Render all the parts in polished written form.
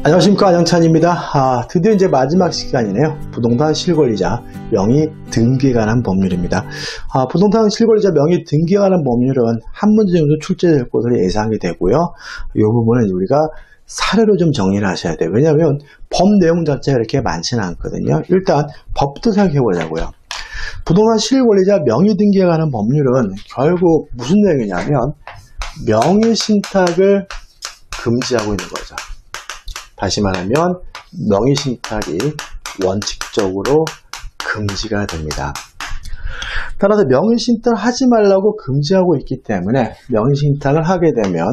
안녕하십니까, 양찬입니다. 드디어 이제 마지막 시간이네요. 부동산 실권리자 명의 등기에 관한 법률입니다. 부동산 실권리자 명의 등기에 관한 법률은 한 문제 정도 출제될 것으로 예상이 되고요. 이 부분은 우리가 사례로 좀 정리를 하셔야 돼요. 왜냐하면 법 내용 자체가 이렇게 많지는 않거든요. 일단 법부터 생각해 보자고요. 부동산 실권리자 명의 등기에 관한 법률은 결국 무슨 내용이냐면 명의 신탁을 금지하고 있는 거죠. 다시 말하면 명의신탁이 원칙적으로 금지가 됩니다. 따라서 명의신탁을 하지 말라고 금지하고 있기 때문에 명의신탁을 하게 되면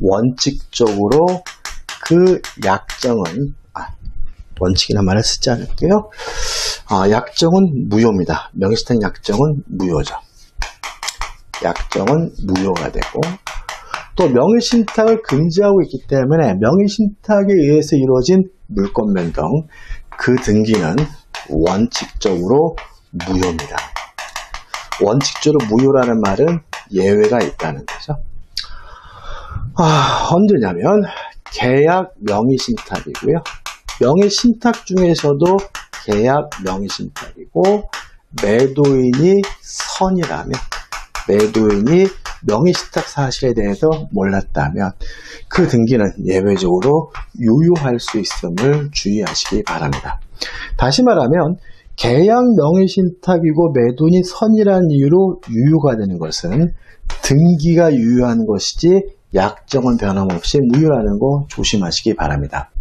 원칙적으로 그 약정은 원칙이나 말을 쓰지 않을게요. 약정은 무효입니다. 명의신탁 약정은 무효죠. 약정은 무효가 되고, 또 명의신탁을 금지하고 있기 때문에 명의신탁에 의해서 이루어진 물권 변동, 그 등기는 원칙적으로 무효입니다. 원칙적으로 무효라는 말은 예외가 있다는 거죠. 언제냐면 계약 명의신탁이고요. 명의신탁 중에서도 계약 명의신탁이고, 매도인이 선이라면, 매도인이 명의신탁 사실에 대해서 몰랐다면 그 등기는 예외적으로 유효할 수 있음을 주의하시기 바랍니다. 다시 말하면 계약 명의신탁이고 매도인이 선이라는 이유로 유효가 되는 것은 등기가 유효한 것이지 약정은 변함없이 무효라는 거 조심하시기 바랍니다.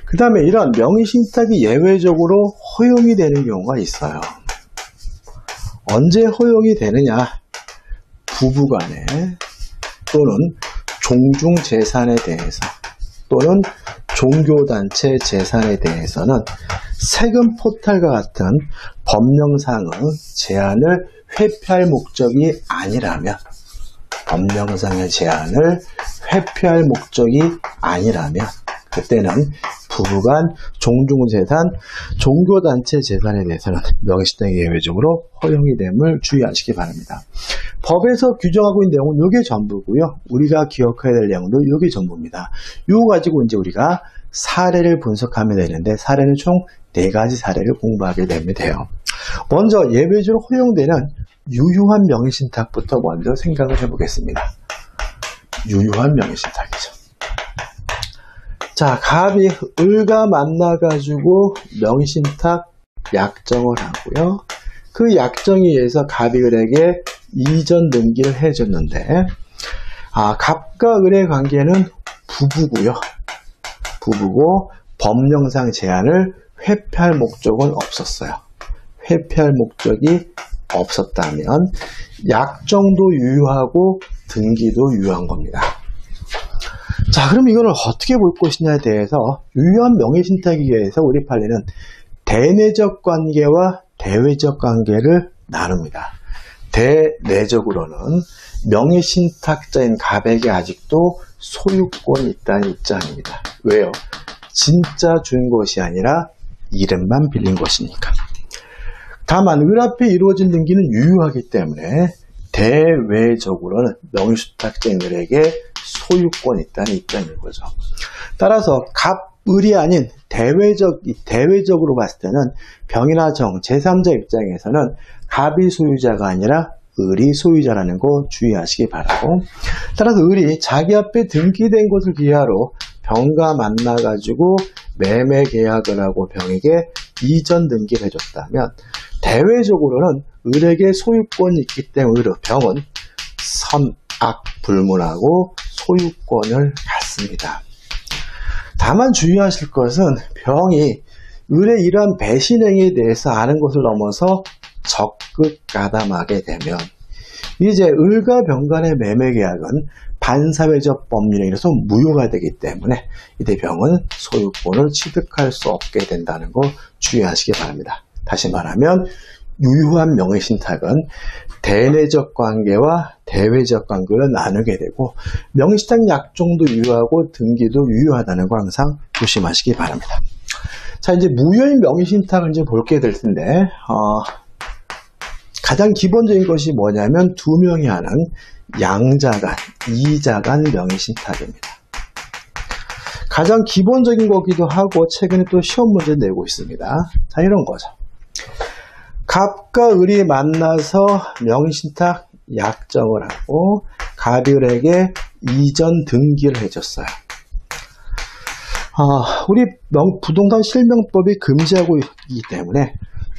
그 다음에 이런 명의신탁이 예외적으로 허용이 되는 경우가 있어요. 언제 허용이 되느냐? 부부간에 또는 종중재산에 대해서 또는 종교단체 재산에 대해서는 세금 포탈과 같은 법령상의 제한을 회피할 목적이 아니라면, 법령상의 제한을 회피할 목적이 아니라면 그때는 부부간 종중재산, 종교단체 재산에 대해서는 명의신탁이 예외적으로 허용이 됨을 주의하시기 바랍니다. 법에서 규정하고 있는 내용은 이게 전부고요. 우리가 기억해야 될 내용도 이게 전부입니다. 이거 가지고 이제 우리가 사례를 분석하면 되는데, 사례는 총 4가지 사례를 공부하게 되면 돼요. 먼저 예외적으로 허용되는 유효한 명의신탁부터 먼저 생각을 해보겠습니다. 유효한 명의신탁이죠. 자, 갑이 을과 만나가지고 명의신탁 약정을 하고요. 그 약정에 의해서 갑이 을에게 이전 등기를 해줬는데, 갑과 을의 관계는 부부고요. 부부고 법령상 제한을 회피할 목적은 없었어요. 회피할 목적이 없었다면 약정도 유효하고 등기도 유효한 겁니다. 자, 그럼 이거를 어떻게 볼 것이냐에 대해서 유효한 명의신탁에 의해서 우리 판례는 대내적 관계와 대외적 관계를 나눕니다. 대내적으로는 명의신탁자인 갑에게 아직도 소유권이 있다는 입장입니다. 왜요? 진짜 준 것이 아니라 이름만 빌린 것이니까. 다만 을 앞에 이루어진 등기는 유효하기 때문에 대외적으로는 명의신탁자인 을에게 소유권이 있다는 입장인 거죠. 따라서 갑을이 아닌 대외적으로 봤을 때는 병이나 정, 제3자 입장에서는 갑이 소유자가 아니라 을이 소유자라는 거 주의하시기 바라고, 따라서 을이 자기 앞에 등기된 것을 기하로 병과 만나가지고 매매 계약을 하고 병에게 이전 등기를 해줬다면 대외적으로는 을에게 소유권이 있기 때문에 병은 선악 불문하고 소유권을 갖습니다. 다만 주의하실 것은 병이 을의 이러한 배신행위에 대해서 아는 것을 넘어서 적극 가담하게 되면 이제 을과 병 간의 매매 계약은 반사회적 법률에 의해서 무효가 되기 때문에 이때 병은 소유권을 취득할 수 없게 된다는 거 주의하시기 바랍니다. 다시 말하면 유효한 명의신탁은 대내적 관계와 대외적 관계를 나누게 되고, 명의신탁 약정도 유효하고 등기도 유효하다는 거 항상 조심하시기 바랍니다. 자, 이제 무효인 명의신탁을 이제 볼게 될 텐데, 가장 기본적인 것이 뭐냐면 두 명이 하는 양자간, 이자간 명의신탁입니다. 가장 기본적인 거기도 하고 최근에 또 시험 문제 내고 있습니다. 자, 이런 거죠. 갑과 을이 만나서 명의신탁 약정을 하고 갑이 을에게 이전 등기를 해줬어요. 우리 부동산 실명법이 금지하고 있기 때문에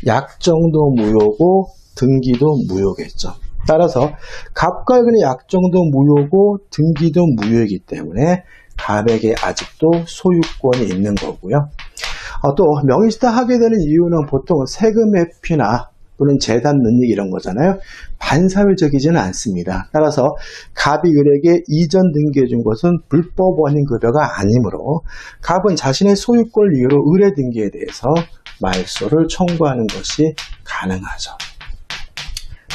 약정도 무효고 등기도 무효겠죠. 따라서 갑과 을의 약정도 무효고 등기도 무효이기 때문에 갑에게 아직도 소유권이 있는 거고요. 또 명의신탁 하게 되는 이유는 보통 세금 회피나 또는 재산 능력 이런 거잖아요. 반사회적이지는 않습니다. 따라서 갑이 을에게 이전 등기해 준 것은 불법 원인 급여가 아니므로 갑은 자신의 소유권을 이유로 을의 등기에 대해서 말소를 청구하는 것이 가능하죠.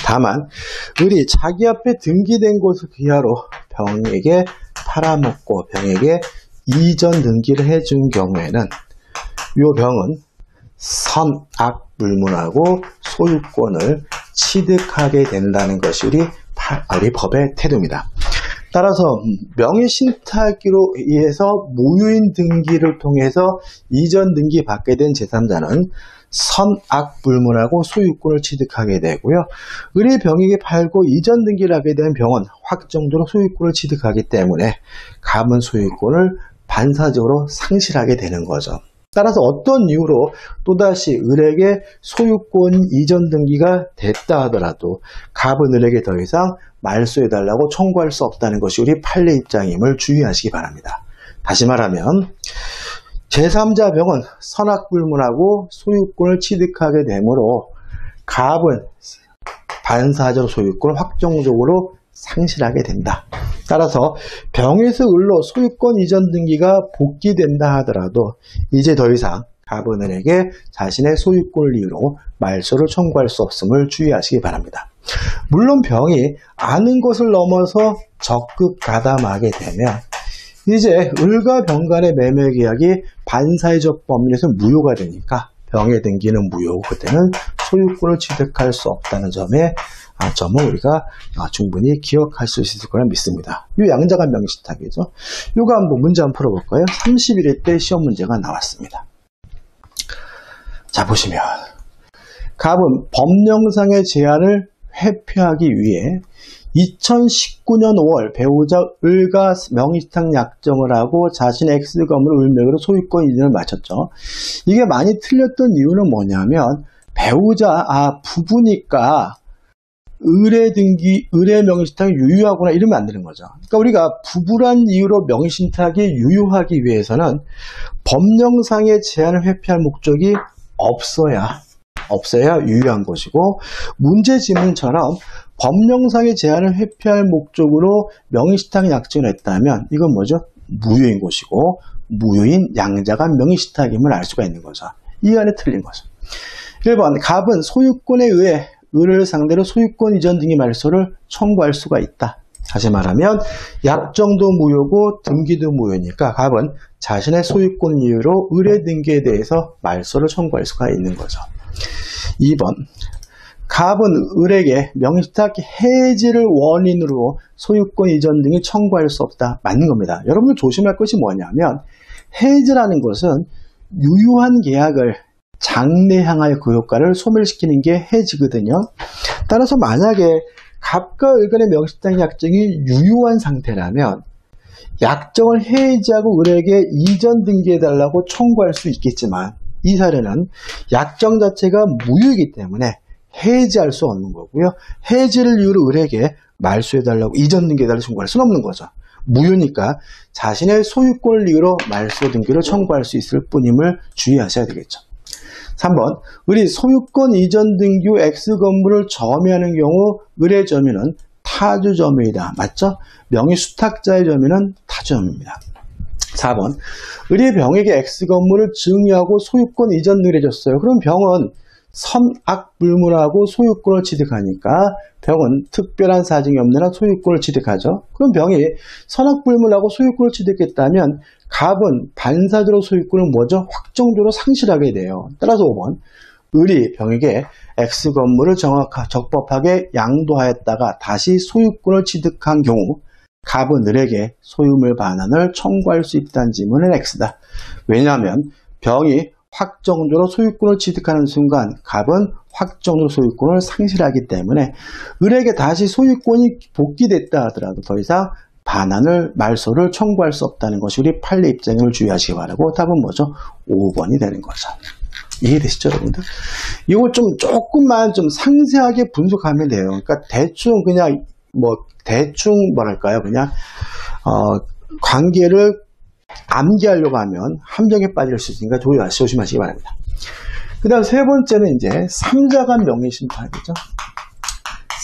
다만 을이 자기 앞에 등기된 곳을 기하로 병에게 팔아먹고 병에게 이전 등기를 해준 경우에는 이 병은 선악불문하고 소유권을 취득하게 된다는 것이 우리 법의 태도입니다. 따라서 명의신탁으로 인해서 무효인 등기를 통해서 이전 등기 받게 된 제3자는 선악불문하고 소유권을 취득하게 되고요. 을이 병에게 팔고 이전 등기를 하게 된 병은 확정적으로 소유권을 취득하기 때문에 갑은 소유권을 반사적으로 상실하게 되는 거죠. 따라서 어떤 이유로 또다시 을에게 소유권 이전 등기가 됐다 하더라도 갑은 을에게 더 이상 말소해달라고 청구할 수 없다는 것이 우리 판례 입장임을 주의하시기 바랍니다. 다시 말하면 제3자 병은 선악불문하고 소유권을 취득하게 되므로 갑은 반사적으로 소유권을 확정적으로 상실하게 된다. 따라서 병에서 을로 소유권 이전 등기가 복귀된다 하더라도 이제 더 이상 갑은 을에게 자신의 소유권을 이유로 말소를 청구할 수 없음을 주의하시기 바랍니다. 물론 병이 아는 것을 넘어서 적극 가담하게 되면 이제 을과 병 간의 매매 계약이 반사회적 법률에서 무효가 되니까 병의 등기는 무효고 그때는 소유권을 취득할 수 없다는 점을 우리가 충분히 기억할 수 있을 거라 믿습니다. 이 양자간 명의신탁이죠. 이거 한번 문제 한번 풀어볼까요? 31회 때 시험 문제가 나왔습니다. 자, 보시면 갑은 법령상의 제한을 회피하기 위해 2019년 5월 배우자 을과 명의신탁 약정을 하고 자신의 X건물을 을맥으로 소유권 이전을 마쳤죠. 이게 많이 틀렸던 이유는 뭐냐면 배우자 부부니까 을의 등기, 을의 명의신탁이 유효하거나 이러면 안 되는 거죠. 그러니까 우리가 부부란 이유로 명의신탁이 유효하기 위해서는 법령상의 제한을 회피할 목적이 없어야 유효한 것이고 문제 지문처럼 법령상의 제한을 회피할 목적으로 명의신탁 약정을 했다면 이건 뭐죠? 무효인 것이고 무효인 양자간 명의신탁임을 알 수가 있는 거죠. 이 안에 틀린 거죠. 1번 갑은 소유권에 의해 을을 상대로 소유권 이전 등기 말소를 청구할 수가 있다. 다시 말하면 약정도 무효고 등기도 무효니까 갑은 자신의 소유권 이유로 을의 등기에 대해서 말소를 청구할 수가 있는 거죠. 2번 갑은 을에게 명의신탁 해지를 원인으로 소유권 이전 등이 청구할 수 없다. 맞는 겁니다. 여러분 조심할 것이 뭐냐면 해지라는 것은 유효한 계약을 장래 향하여 그 효과를 소멸시키는 게 해지거든요. 따라서 만약에 갑과 을 간의 명의신탁 약정이 유효한 상태라면 약정을 해지하고 을에게 이전 등기해달라고 청구할 수 있겠지만 이 사례는 약정 자체가 무효이기 때문에 해지할 수 없는 거고요. 해지를 이유로 을에게 말소해달라고 이전 등기해달라고 청구할 수는 없는 거죠. 무효니까 자신의 소유권을 이유로 말소 등기를 청구할 수 있을 뿐임을 주의하셔야 되겠죠. 3번 을이 소유권 이전 등기 후 X건물을 점유하는 경우 을의 점유는 타주 점유이다. 맞죠? 명의수탁자의 점유는 타주 점유입니다. 4번 을이 병에게 X건물을 증여하고 소유권 이전 등을 해줬어요. 그럼 병은 선악불문하고 소유권을 취득하니까 병은 특별한 사정이 없는 한 소유권을 취득하죠. 그럼 병이 선악불문하고 소유권을 취득했다면 갑은 반사적으로 소유권을 뭐죠? 확정적으로 상실하게 돼요. 따라서 5번 을이 병에게 X건물을 적법하게 양도하였다가 다시 소유권을 취득한 경우 갑은 을에게 소유물 반환을 청구할 수 있다는 지문은 X다. 왜냐하면 병이 확정적으로 소유권을 취득하는 순간 갑은 확정적으로 소유권을 상실하기 때문에 을에게 다시 소유권이 복귀됐다 하더라도 더 이상 반환을 말소를 청구할 수 없다는 것이 우리 판례 입장을 주의하시기 바라고 답은 뭐죠? 5번이 되는 거죠. 이해되시죠, 여러분들? 이거 조금만 좀 상세하게 분석하면 돼요. 그러니까 대충 그냥 뭐랄까요? 그냥 관계를 암기하려고 하면 함정에 빠질 수 있으니까 조심하시기 바랍니다. 그 다음 세 번째는 이제 3자간 명의신탁이죠.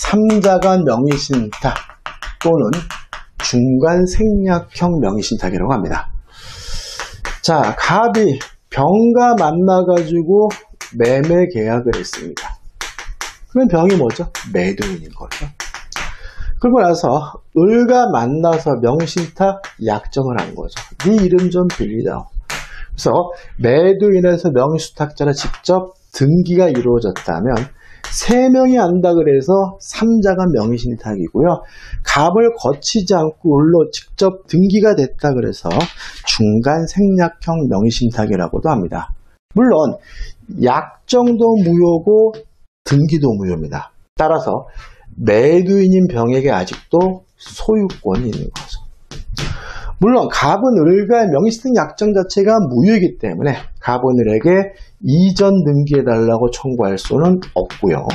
3자간 명의신탁 또는 중간 생략형 명의신탁이라고 합니다. 자, 갑이 병과 만나가지고 매매 계약을 했습니다. 그럼 병이 뭐죠? 매도인인 거죠. 그러고 나서 을과 만나서 명의신탁 약정을 한 거죠. 네 이름 좀 빌리자. 그래서 매도인에서 명의신탁자로 직접 등기가 이루어졌다면 3명이 한다 그래서 3자간 명의신탁이고요. 갑을 거치지 않고 을로 직접 등기가 됐다 그래서 중간 생략형 명의신탁이라고도 합니다. 물론 약정도 무효고 등기도 무효입니다. 따라서 매도인인 병에게 아직도 소유권이 있는 거죠. 물론 갑은 을과의 명의신탁 약정 자체가 무효이기 때문에 갑은 을에게 이전 등기해달라고 청구할 수는 없고요.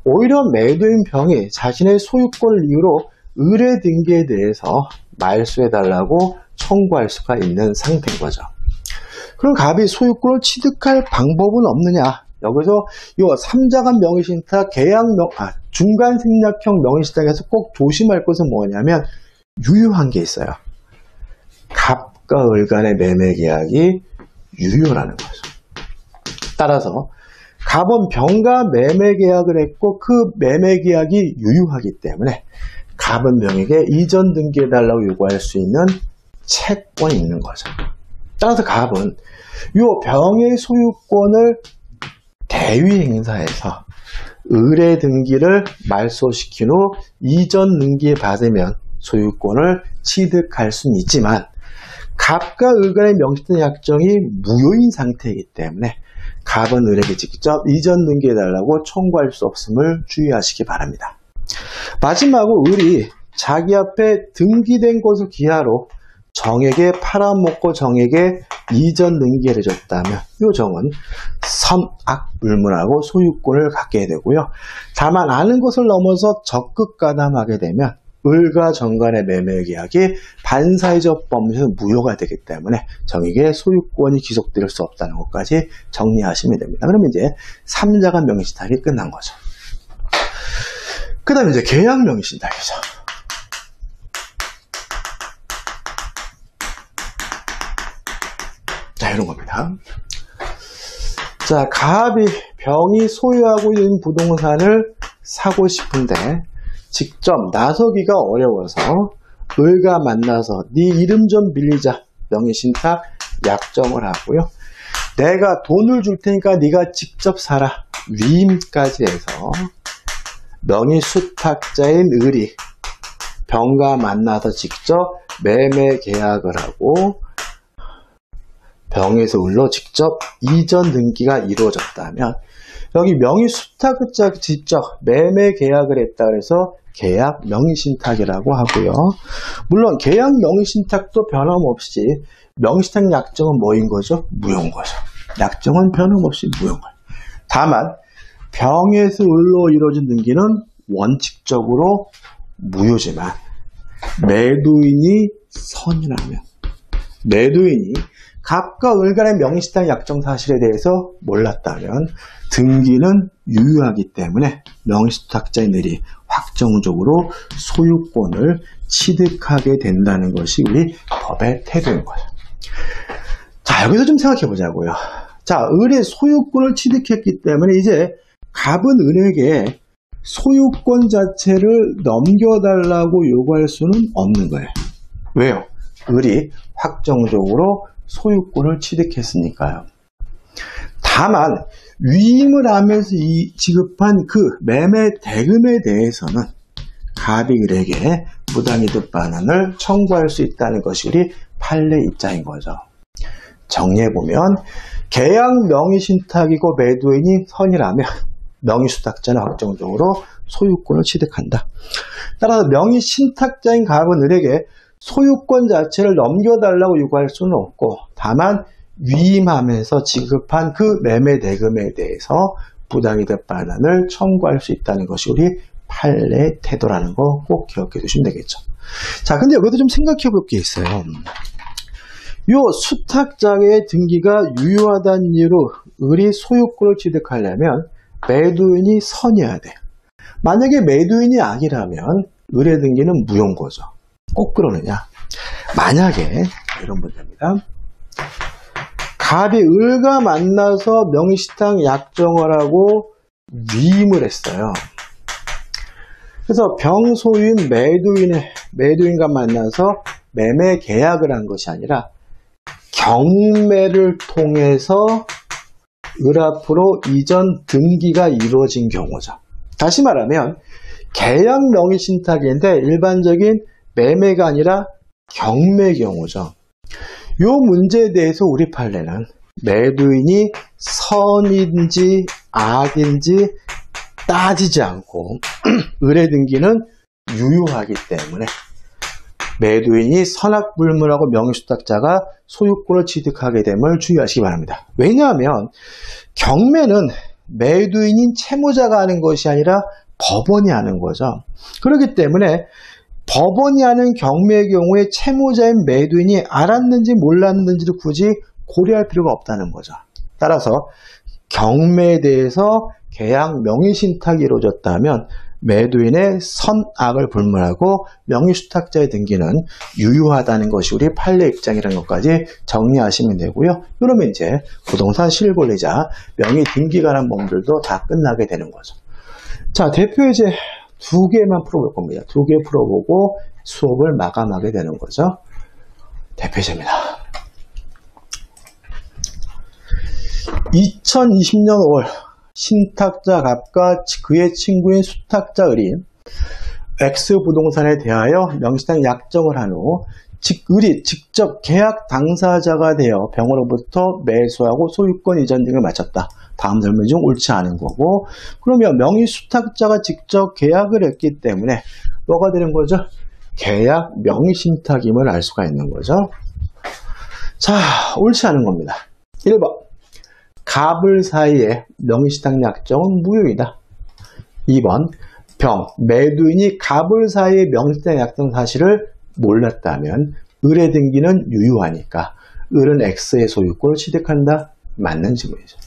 오히려 매도인 병이 자신의 소유권을 이유로 을의 등기에 대해서 말소해달라고 청구할 수가 있는 상태인 거죠. 그럼 갑이 소유권을 취득할 방법은 없느냐? 여기서 이 3자간 명의신탁 중간 생략형 명의신탁에서 꼭 조심할 것은 뭐냐면 유효한 게 있어요. 갑과 을 간의 매매 계약이 유효라는 거죠. 따라서 갑은 병과 매매 계약을 했고 그 매매 계약이 유효하기 때문에 갑은 병에게 이전 등기해달라고 요구할 수 있는 채권이 있는 거죠. 따라서 갑은 이 병의 소유권을 대위 행사해서 을의 등기를 말소시킨 후 이전 등기에 받으면 소유권을 취득할 수는 있지만 갑과 을 간의 명의신탁 약정이 무효인 상태이기 때문에 갑은 을에게 직접 이전 등기해달라고 청구할 수 없음을 주의하시기 바랍니다. 마지막으로 을이 자기 앞에 등기된 것을 기하로 정에게 팔아먹고 정에게 이전 등기를 해줬다면 이 정은 선악불문하고 소유권을 갖게 되고요. 다만 아는 것을 넘어서 적극 가담하게 되면 을과 정 간의 매매 계약이 반사회적 범위에서 무효가 되기 때문에 정에게 소유권이 귀속될 수 없다는 것까지 정리하시면 됩니다. 그러면 이제 3자간 명의신탁이 끝난 거죠. 그 다음에 이제 계약 명의신탁이죠. 자, 이런 겁니다. 자, 갑이 병이 소유하고 있는 부동산을 사고 싶은데 직접 나서기가 어려워서 을과 만나서 네 이름 좀 빌리자 명의신탁 약정을 하고요. 내가 돈을 줄 테니까 네가 직접 사라 위임까지 해서 명의수탁자인 을이 병과 만나서 직접 매매 계약을 하고 병에서 을로 직접 이전 등기가 이루어졌다면 여기 명의수탁자 직접 매매 계약을 했다 그래서 계약 명의신탁이라고 하고요. 물론 계약 명의신탁도 변함없이 명의신탁 약정은 뭐인 거죠? 무효인 거죠. 약정은 변함없이 무효인 거예요. 다만 병에서 을로 이루어진 등기는 원칙적으로 무효지만 매도인이 선이라면 매도인이 갑과 을 간의 명의신탁 약정 사실에 대해서 몰랐다면 등기는 유효하기 때문에 명의수탁자인 을이 확정적으로 소유권을 취득하게 된다는 것이 우리 법의 태도인 거예요. 자, 여기서 좀 생각해 보자고요. 자, 을의 소유권을 취득했기 때문에 이제 갑은 을에게 소유권 자체를 넘겨달라고 요구할 수는 없는 거예요. 왜요? 을이 확정적으로 소유권을 취득했으니까요. 다만 위임을 하면서 지급한 그 매매 대금에 대해서는 갑이 을에게 무당이득 반환을 청구할 수 있다는 것이 우리 판례 입장인 거죠. 정리해보면 계약 명의신탁이고 매도인이 선이라면 명의수탁자는 확정적으로 소유권을 취득한다. 따라서 명의신탁자인 갑은 을에게 소유권 자체를 넘겨달라고 요구할 수는 없고 다만 위임하면서 지급한 그 매매 대금에 대해서 부당이득 반환을 청구할 수 있다는 것이 우리 판례 태도라는 거 꼭 기억해 두시면 되겠죠. 자, 근데 여기도 좀 생각해 볼 게 있어요. 요 수탁자의 등기가 유효하다는 이유로 을이 소유권을 취득하려면 매도인이 선이어야 돼요. 만약에 매도인이 악이라면 을의 등기는 무효인 거죠. 꼭 그러느냐? 만약에 이런 문제입니다. 갑이 을과 만나서 명의신탁 약정을 하고 위임을 했어요. 그래서 병소유인 매도인과 만나서 매매 계약을 한 것이 아니라 경매를 통해서 을 앞으로 이전 등기가 이루어진 경우죠. 다시 말하면 계약 명의신탁인데 일반적인 매매가 아니라 경매 경우죠. 이 문제에 대해서 우리 판례는 매도인이 선인지 악인지 따지지 않고 을의 등기는 유효하기 때문에 매도인이 선악불문하고 명의수탁자가 소유권을 취득하게 됨을 주의하시기 바랍니다. 왜냐하면 경매는 매도인인 채무자가 하는 것이 아니라 법원이 하는 거죠. 그렇기 때문에 법원이 하는 경매의 경우에 채무자인 매도인이 알았는지 몰랐는지를 굳이 고려할 필요가 없다는 거죠. 따라서 경매에 대해서 계약 명의신탁이 이루어졌다면 매도인의 선악을 불문하고 명의수탁자의 등기는 유효하다는 것이 우리 판례 입장이라는 것까지 정리하시면 되고요. 그러면 이제 부동산 실권리자 명의 등기에 관한 법률도 다 끝나게 되는 거죠. 자, 대표 이제 2개만 풀어볼 겁니다. 2개 풀어보고 수업을 마감하게 되는 거죠. 대표제입니다. 2020년 5월 신탁자 갑과 그의 친구인 수탁자 을이 X부동산에 대하여 명의신탁 약정을 한 후 을이 직접 계약 당사자가 되어 병으로부터 매수하고 소유권 이전 등을 마쳤다. 다음 설명 중 옳지 않은 거고, 그러면 명의수탁자가 직접 계약을 했기 때문에 뭐가 되는 거죠? 계약 명의신탁임을 알 수가 있는 거죠. 자, 옳지 않은 겁니다. 1번 갑을 사이에 명의신탁 약정은 무효이다. 2번 매도인이 갑을 사이에 명의신탁 약정 사실을 몰랐다면 을의 등기는 유효하니까 을은 X의 소유권을 취득한다. 맞는 질문이죠.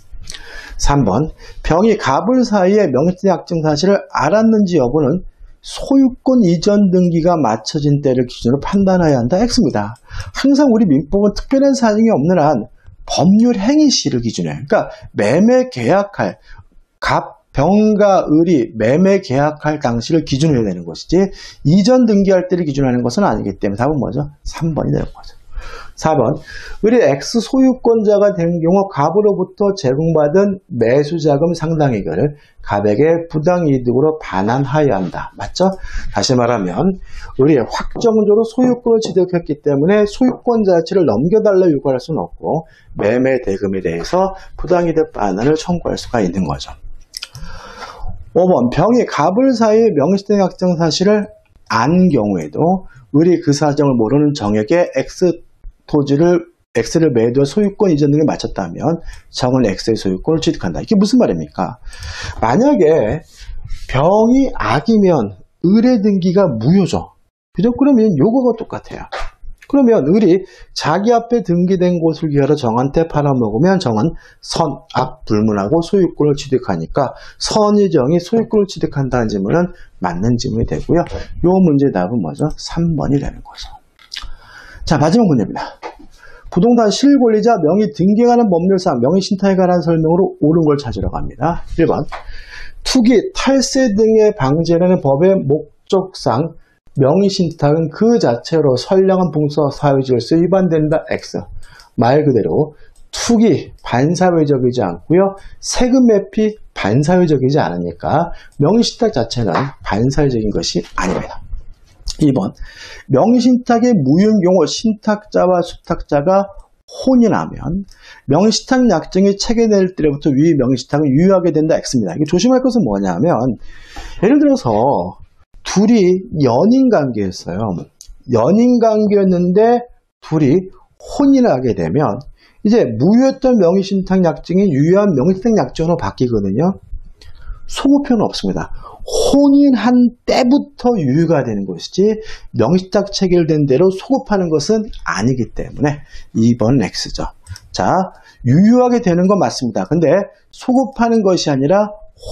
3번 병이 갑을 사이에 명의신탁 약정 사실을 알았는지 여부는 소유권 이전 등기가 마쳐진 때를 기준으로 판단해야 한다. X입니다. 항상 우리 민법은 특별한 사정이 없는 한 법률 행위 시를 기준해요. 그러니까 매매 계약할 병과 을이 매매 계약할 당시를 기준으로 해야 되는 것이지 이전 등기할 때를 기준하는 것은 아니기 때문에 답은 뭐죠? 3번이 되는 거죠. 4번 을이 X 소유권자가 된 경우 갑으로부터 제공받은 매수자금 상당액을 갑에게 부당이득으로 반환하여야 한다. 맞죠? 다시 말하면 을이 확정적으로 소유권을 취득했기 때문에 소유권 자체를 넘겨달라 요구할 수는 없고 매매 대금에 대해서 부당이득 반환을 청구할 수가 있는 거죠. 5번 병이 갑을 사이에 명의신탁 약정 사실을 안 경우에도 을이 그 사정을 모르는 정액의 X를 매도해 소유권 이전 등에 마쳤다면 정은 X의 소유권을 취득한다. 이게 무슨 말입니까? 만약에 병이 악이면 을의 등기가 무효죠. 그죠? 그러면 요거가 똑같아요. 그러면 을이 자기 앞에 등기된 곳을 기하러 정한테 팔아먹으면 정은 선악 불문하고 소유권을 취득하니까 선의정이 소유권을 취득한다는 질문은 맞는 질문이 되고요. 요 문제의 답은 뭐죠? 3번이 되는 거죠. 자, 마지막 문제입니다. 부동산 실권리자 명의 등기에 관한 법률상 명의신탁에 관한 설명으로 옳은 걸 찾으러 갑니다. 1번 투기, 탈세 등의 방지라는 법의 목적상 명의신탁은 그 자체로 선량한 풍수와 사회질서에 위반된다. X. 말 그대로 투기, 반사회적이지 않고요. 세금 회피, 반사회적이지 않으니까 명의신탁 자체는 반사회적인 것이 아닙니다. 2번, 명의신탁의 무효인 경우 신탁자와 수탁자가 혼인하면 명의신탁 약정이 체결될 때부터 위 명의신탁은 유효하게 된다. X입니다. 이게 조심할 것은 뭐냐면, 예를 들어서 둘이 연인관계였어요. 연인관계였는데 둘이 혼인을 하게 되면 이제 무효였던 명의신탁 약정이 유효한 명의신탁 약정으로 바뀌거든요. 소급표는 없습니다. 혼인한 때부터 유효가 되는 것이지 명의신탁 체결된 대로 소급하는 것은 아니기 때문에 2번 X죠. 자, 유효하게 되는 건 맞습니다. 근데 소급하는 것이 아니라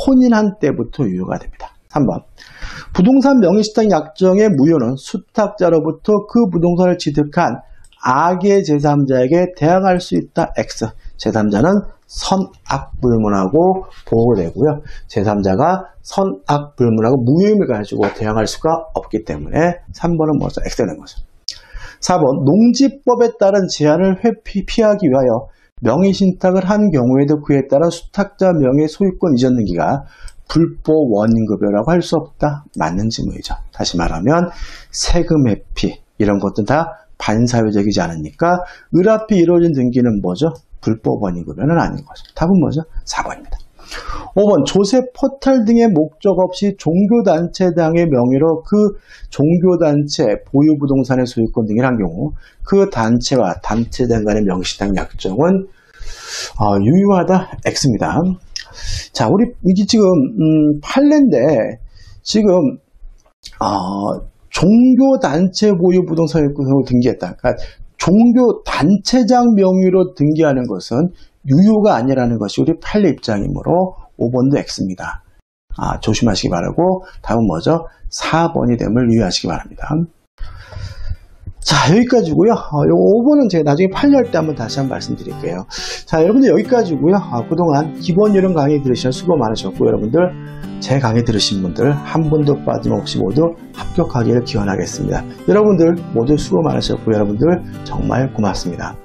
혼인한 때부터 유효가 됩니다. 3번, 부동산 명의신탁 약정의 무효는 수탁자로부터 그 부동산을 취득한 악의 제3자에게 대항할 수 있다. X. 제3자는 선악불문하고 보호되고요. 제3자가 선악불문하고 무효임을 가지고 대항할 수가 없기 때문에 3번은 뭐죠? X가 되는 거죠. 4번, 농지법에 따른 제한을 피하기 위하여 명의신탁을 한 경우에도 그에 따른 수탁자 명의 소유권 이전 등기가 불법 원인급여라고 할 수 없다. 맞는 질문이죠. 다시 말하면 세금 회피 이런 것도 다 반사회적이지 않으니까 을앞이 이루어진 등기는 뭐죠? 불법 원인급여는 아닌 거죠. 답은 뭐죠? 4번입니다. 5번, 조세 포탈 등의 목적 없이 종교단체 당의 명의로 그 종교단체 보유부동산의 소유권 등을 한 경우 그 단체와 단체장 간의 명의신탁 약정은 유효하다. X입니다. 자, 우리 이게 지금 판례인데 지금 종교단체 보유 부동산 소유권으로 등기했다. 그러니까 종교단체장 명의로 등기하는 것은 유효가 아니라는 것이 우리 판례 입장이므로 5번도 X입니다. 조심하시기 바라고 답은 뭐죠? 4번이 됨을 유의하시기 바랍니다. 자, 여기까지고요. 요 5번은 제가 나중에 판례할 때 한번 다시 한번 말씀드릴게요. 자, 여러분들 여기까지고요. 그동안 기본 요령 강의 들으시면 수고 많으셨고, 여러분들 제 강의 들으신 분들 한 분도 빠짐없이 모두 합격하기를 기원하겠습니다. 여러분들 모두 수고 많으셨고, 여러분들 정말 고맙습니다.